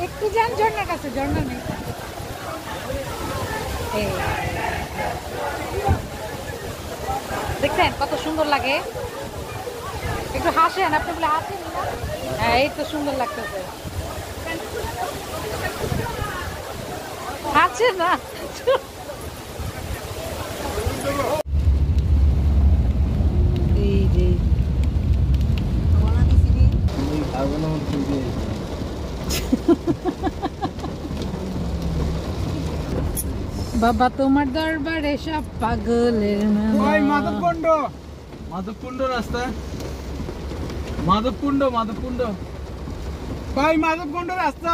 একটু যান ঝর্ণার কাছে, ঝর্ণা নেই। দেখছেন কত সুন্দর লাগে, একটু হাসেন, আপনি বলে হাসেন না? হ্যাঁ, এই তো সুন্দর লাগতেছে, হাসেন না? এই যে বাবা তোমার দরবারে সব পাগলের মাধবকুণ্ড, মাধবকুণ্ড রাস্তা, মাধবকুণ্ড, মাধবকুণ্ড ভাই, মাধবকুণ্ড রাস্তা,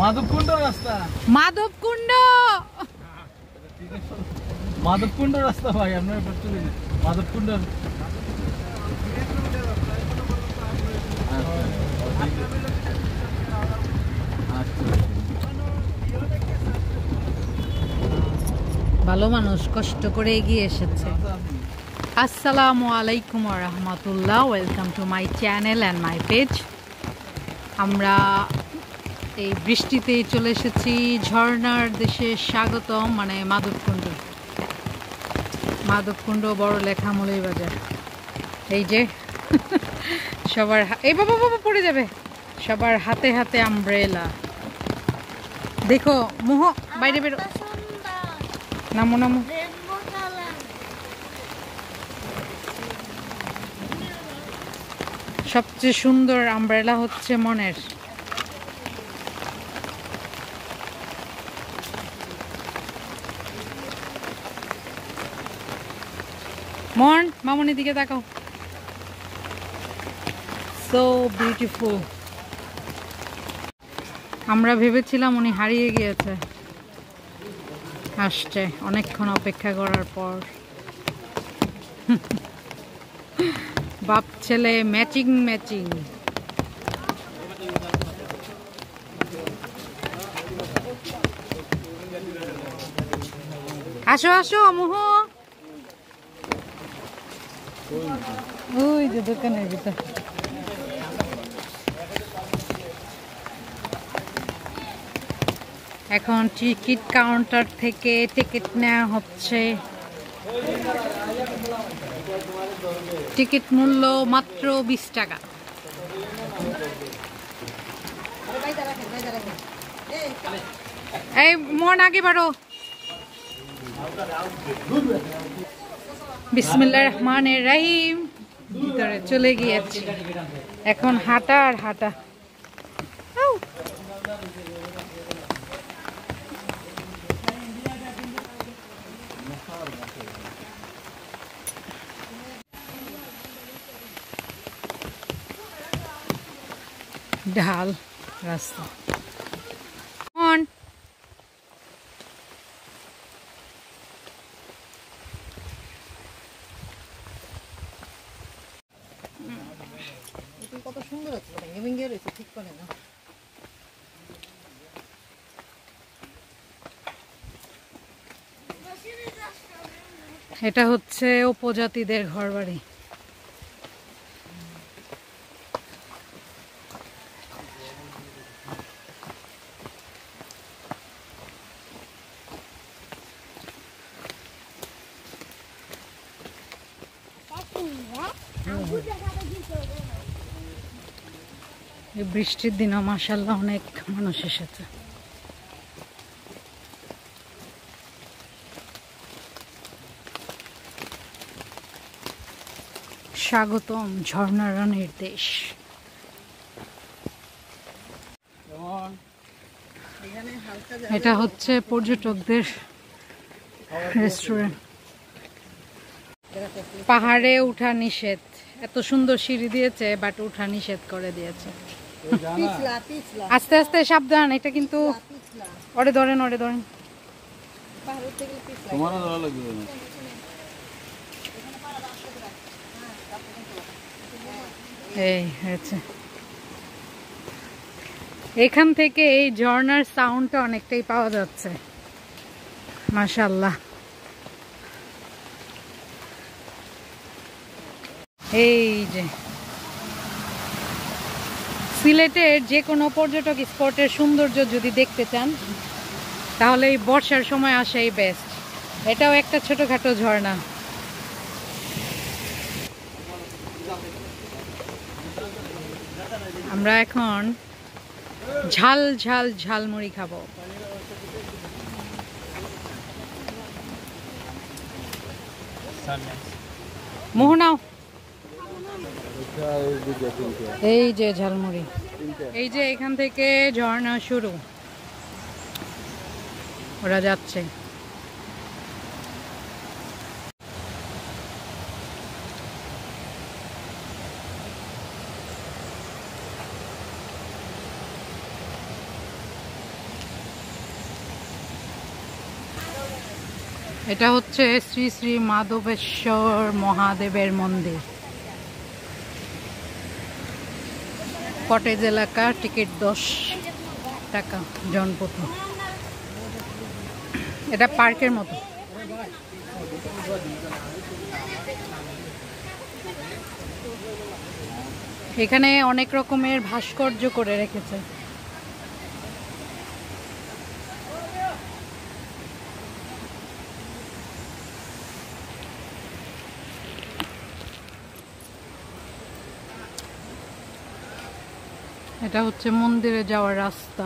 মাধবকুণ্ড রাস্তা, মাধবকুণ্ড, মাধবকুণ্ড রাস্তা ভাই, আপনার মাধবকুণ্ড। ভালো মানুষ কষ্ট করে এগিয়ে এসেছে। আসসালামু আলাইকুম ওয়া রাহমাতুল্লাহ, welcome to my channel and my page. আমরা এই বৃষ্টিতেই চলে এসেছি ঝর্ণার দেশে স্বাগতম, মানে মাধবকুণ্ড। মাধবকুণ্ড বড় লেখা মৌলভীবাজার। এই যে সবার এই বাবা বাবা পড়ে যাবে, সবার হাতে হাতে আমব্রেলা। দেখো মোহ, বাইরে বেরো, নামো নামো। সবচেয়ে সুন্দর আমব্রেলা হচ্ছে মনের। মন, মামনির দিকে তাকাও, সো বিউটিফুল। আমরা ভেবেছিলাম উনি হারিয়ে গিয়েছে, আসছে অনেকক্ষণ অপেক্ষা করার পর। বাপ ছেলে ম্যাচিং ম্যাচিং। আসো আসো মোহ, ওই যে দোকানের ভিতর। এখন টিকিট কাউন্টার থেকে টিকিট নেওয়া হচ্ছে। টিকিট মূল্য মাত্র 20 টাকা। এই মন আগে বাড়ো। বিসমিল্লাহির রহমানির রহিম। ভিতরে চলে গিয়েছি, এখন হাঁটা আর হাঁটা। ঢাল রাস্তা। কত সুন্দর আছে, ভেঙে ভেঙে রয়েছে, ঠিক করে না। এটা হচ্ছে উপজাতিদের ঘরবাড়ি। বৃষ্টির দিনও মাশাআল্লাহ অনেক মানুষ এসেছে। স্বাগতম ঝর্ণা রানীর দেশ। এটা হচ্ছে পর্যটকদের রেস্টুরেন্ট। পাহাড়ে উঠা নিষেধ, এত সুন্দর সিঁড়ি দিয়েছে বাট উঠা নিষেধ করে দিয়েছে। আস্তে আস্তে সাবধান, এটা কিন্তু ওরে ধরেন, ওরে ধরেন। এই হয়েছে, এখান থেকে এই ঝর্ণার সাউন্ডটা অনেকটাই পাওয়া যাচ্ছে মাশাআল্লাহ। এই যে সিলেটের যে কোনো পর্যটক স্পটের সৌন্দর্য যদি দেখতে চান তাহলে এই বর্ষার সময় আসাই বেস্ট। এটাও একটা ছোটখাটো ঝর্ণা। আমরা এখন ঝাল ঝাল ঝালমুড়ি খাবো। মোহনাও এই যে ঝালমুড়ি, এই যে এখান থেকে ঝর্ণা শুরু, ওরা যাচ্ছে। এটা হচ্ছে শ্রী শ্রী মাধবেশ্বর মহাদেবের মন্দির। কটেজ এলাকা, টিকিট 10 টাকা জনপ্রতি। এটা পার্কের মতো। এখানে অনেক রকমের ভাস্কর্য করে রেখেছে। এটা হচ্ছে মন্দিরে যাওয়ার রাস্তা।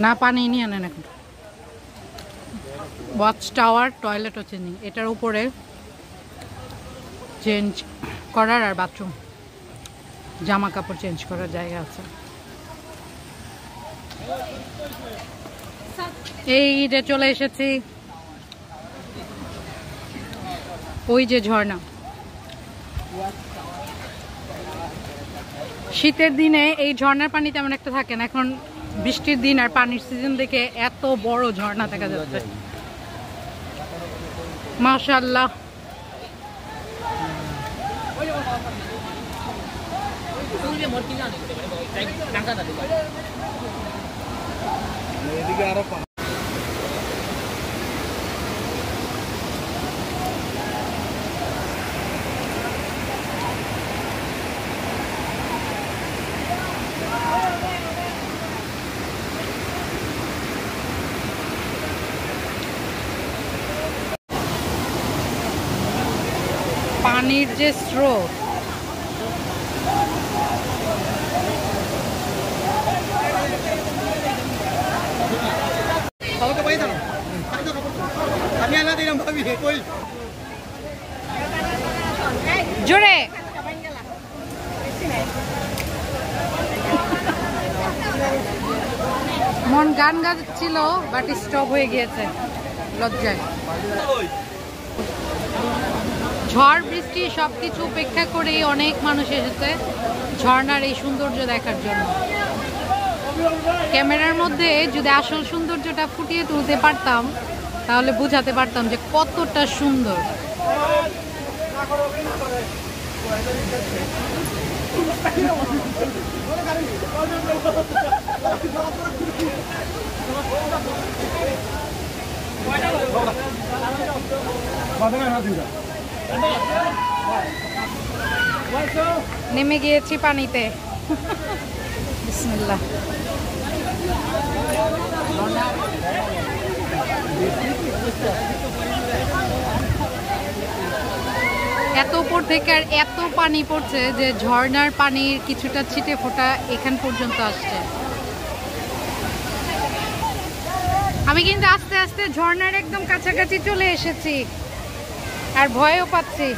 না পানি নিয়ে আনেন এখন। ওয়াচ টাওয়ার, টয়লেট হচ্ছে নি, এটার উপরে চেঞ্জ করার আর বাথরুম, জামা কাপড় চেঞ্জ করার জায়গা আছে। এই যে চলে এসেছি, ওই যে ঝর্ণা। শীতের দিনে এই ঝর্ণার পানি তেমন একটা থাকে না, এখন বৃষ্টির দিন আর পানির সিজন দেখে এত বড় ঝর্ণা দেখা যাচ্ছে। মাশাআল্লাহ। পানির যে স্রোত, জোরে মন গান গাচ্ছিল বাট স্টপ হয়ে গিয়েছে লজ্জায়। ঝড় বৃষ্টি সবকিছু উপেক্ষা করেই অনেক মানুষ এসেছে ঝর্ণার এই সৌন্দর্য দেখার জন্য। ক্যামেরার মধ্যে যদি আসল সৌন্দর্যটা ফুটিয়ে তুলতে পারতাম তাহলে বুঝাতে পারতাম যে কতটা সুন্দর। নেমে গিয়েছি পানিতে। বিসমিল্লাহ। এত উপর থেকে আর এত পানি পড়ছে যে ঝর্ণার পানির কিছুটা ছিটে ফোঁটা এখান পর্যন্ত আসছে। আমি কিন্তু আস্তে আস্তে ঝর্ণার একদম কাছাকাছি চলে এসেছি আর ভয়ও পাচ্ছি।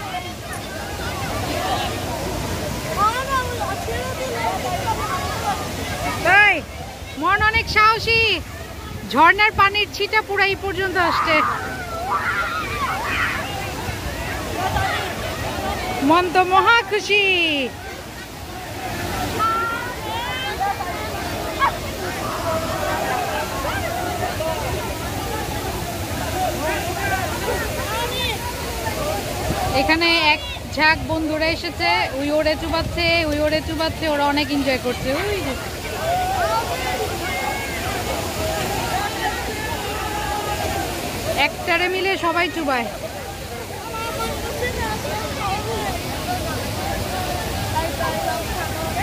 মন অনেক সাহসী, ঝর্ণার পানির ছিটা পুরাই পর্যন্ত আসছে। মন তো মহা খুশি। এখানে এক ঝাঁক বন্ধুরা এসেছে, ওই ওড়ে চুবাচ্ছে, ওই ওড়ে চুবাচ্ছে, ওরা অনেক এনজয় করছে। ওই একটারে মিলে সবাই চুবায়।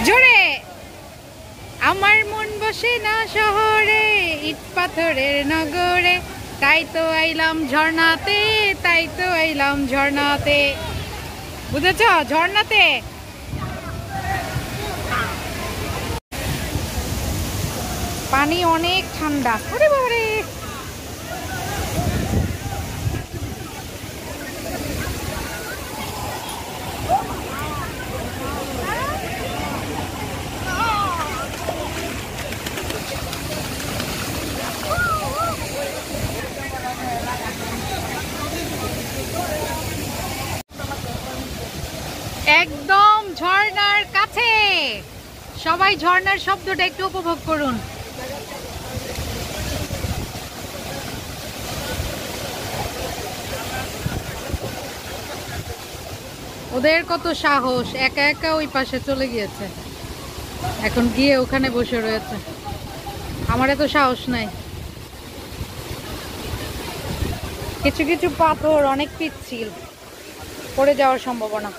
জোরে। আমার মন বসে না শহরে, ইট পাথরের নগরে, তাই তো আইলাম ঝর্ণাতে, তাই তো আইলাম ঝর্ণাতে। বুঝেছ? ঝর্ণাতে। পানি অনেক ঠান্ডা। আরে বাবারে, একদম ঝর্ণার কাছে। সবাই ঝর্ণার শব্দটা একটু উপভোগ করুন। ওদের কত সাহস, একা একা ওই পাশে চলে গিয়েছে, এখন গিয়ে ওখানে বসে রয়েছে। আমার এত সাহস নাই। কিছু কিছু পাথর অনেক পিচ্ছিল, পড়ে যাওয়ার সম্ভাবনা।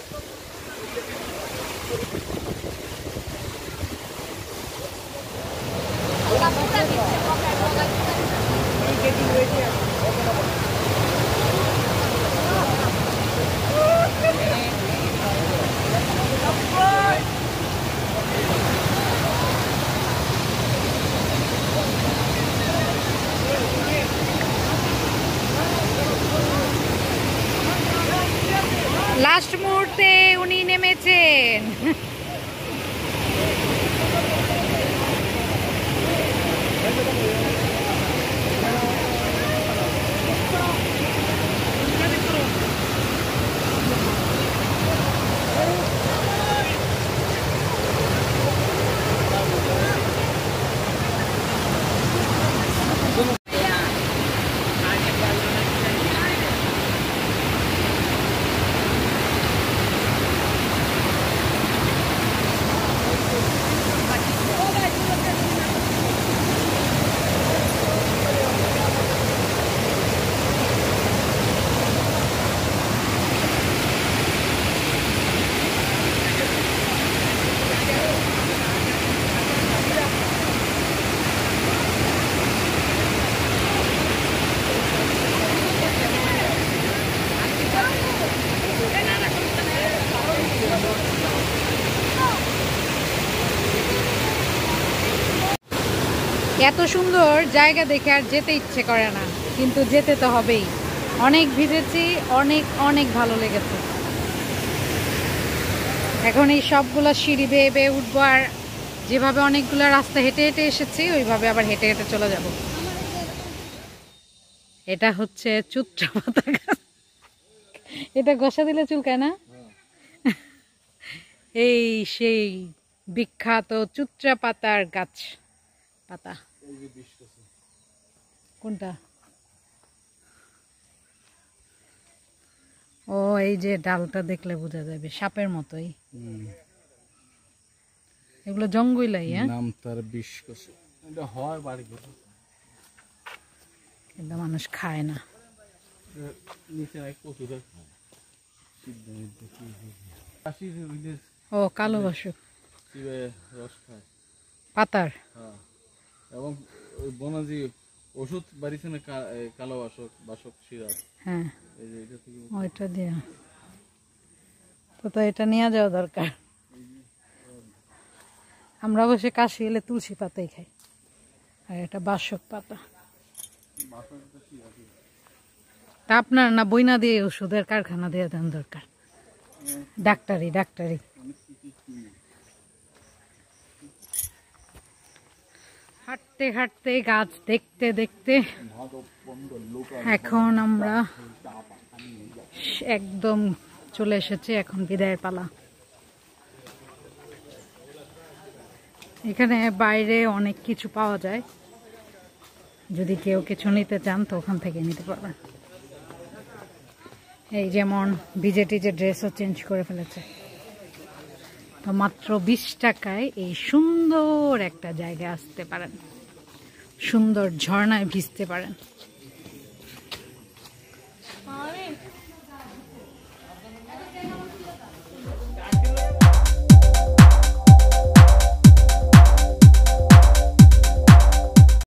লাস্ট মুহূর্তে উনি নেমেছেন। এত সুন্দর জায়গা দেখে আর যেতে ইচ্ছে করে না, কিন্তু যেতে তো হবেই। অনেক ভিজেছি, অনেক অনেক ভালো লেগেছে। এখন এই সবগুলা সিঁড়ি বেয়ে বেয়ে উঠবো, আর যেভাবে অনেকগুলো রাস্তা হেঁটে হেঁটে এসেছি ওইভাবে আবার হেঁটে হেঁটে চলে যাব। এটা হচ্ছে চুত্রা পাতা গাছ। এটা ঘষা দিলে চুলকায় না? এই সেই বিখ্যাত চুত্রা পাতার গাছ। পাতা কোনটা? ও, এই যে ডালটা দেখলে বোঝা যাবে, সাপের মতোই। এগুলো জঙ্গলাই। নাম তার বিষ কষে। এটা হয় বাড়ি করে, কিন্তু মানুষ খায় না। নিচে এক কচুটা খায়। ও, কালো বাসক রস খায় পাতার। হ্যাঁ, এবং ওই বনাজি ওষুধ বাড়িছে না, কালো বাসক, বাসক সিরাপ। হ্যাঁ, এই যে এটা থেকে ওইটা দিয়ে তো এটা নিয়ে যাওয়া দরকার। আমরা বসে কাশি এলে তুলসী পাতাই খাই, আর এটা বাসক পাতা। তা আপনার না বইনা দিয়ে ওষুধের কারখানা দিয়ে দেন দরকার। ডাক্তারি ডাক্তারি। হাঁটতে হাঁটতে গাছ দেখতে দেখতে এখন আমরা একদম চলে এসেছি। এখন বিদায়ের পালা। এখানে বাইরে অনেক কিছু পাওয়া যায়, যদি কেউ কিছু নিতে চান তো ওখান থেকে নিতে পারবেন। এই যেমন ভিজে টিজে ড্রেসও চেঞ্জ করে ফেলেছে। তো মাত্র 20 টাকায় এই সুন্দর একটা জায়গায় আসতে পারেন, সুন্দর ঝর্ণায় ভিজতে পারেন।